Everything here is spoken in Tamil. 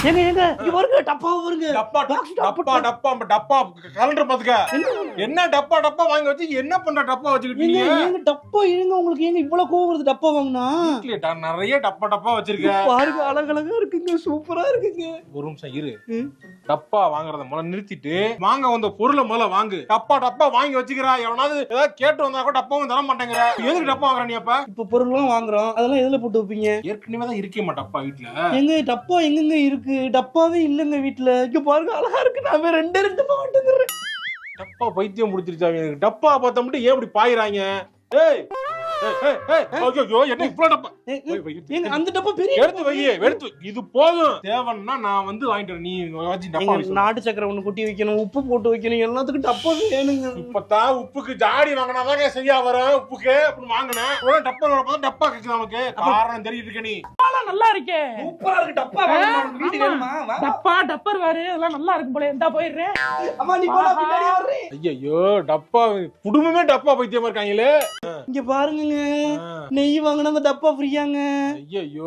ஏங்க இங்க பாருங்க டப்பா பாருங்க. டப்பா கலண்டர் பாத்துக்க. என்ன டப்பா வாங்கி வச்சு என்ன பண்ற டப்பா வச்சுக்கிட்டீங்க? ஏங்க டப்பா இருங்க, உங்களுக்கு ஏங்க இவ்வளவு கோவம் வருது டப்பா வாங்கினா? நிறைய டப்பா வச்சிருக்கேன் பாருங்க, அழகழகா இருக்குங்க, சூப்பரா இருக்குங்க. ஒரு நிமிஷம் இரு. டப்பா வாங்குறத முதல்ல நிறுத்திட்டு வாங்க வந்த பொருளை முதல்ல வாங்கு. டப்பா வாங்கி வச்சுக்கிறா. எவனாவது ஏதாவது கேட்டு வந்தா கூட டப்பாவும் தர மாட்டேங்கிற. எதுக்கு டப்பா வாங்குற நீ? அப்ப இப்ப பொருள்லாம் வாங்குறோம், அதெல்லாம் எதுல போட்டு வைப்பீங்க? ஏற்கனவே தான் இருக்கே டப்பா வீட்டுல. எங்க டப்பா எங்கங்க இருக்கு? டப்பாவே இல்லங்க வீட்டுல. இங்க பாருங்க, அழகா இருக்கு. நான் ரெண்டு டப்பா வாங்கிட்டு. டப்பா பைத்தியம் முடிச்சிருச்சா எனக்கு? டப்பா பார்த்தா மட்டும் ஏன் இப்படி பாயிறாங்க? ஏய் என்ன இவ்வளவு டப்பா? அந்த டப்பா பெரிய எடுத்து இது போதும். தேவன்னா நான் வந்து வாங்கிட்டு வரேன். நீ வச்சு டப்பா நாட்டு சக்கரை ஒண்ணு கொட்டி வைக்கணும், உப்பு போட்டு வைக்கணும், எல்லாத்துக்கும் டப்பா வேணுங்க. இப்பதான் உப்புக்கு ஜாடி வாங்கினாதாங்க சரியா வரும். உப்புக்கு அப்படின்னு வாங்கினேன். டப்பா கிடைச்சு நமக்கு காரணம் தெரியுது இருக்க. நீ நல்லா இருக்கே, சூப்பரா இருக்கு. டப்பா வாங்கணும் வீட்டுக்கு வேணுமா? டப்பர் வேற அதெல்லாம் நல்லா இருக்கும் போல. எந்த போயிடுறேன். அம்மா நீ போடா, பின்னாடி வர்றேன். ஐயோ டப்பா குடும்பமே டப்பா பைத்தியமா இருக்காங்களே. இங்க பாருங்க, நெய் வாங்கினா அந்த டப்பா ஃப்ரீயாங்க. ஐயோ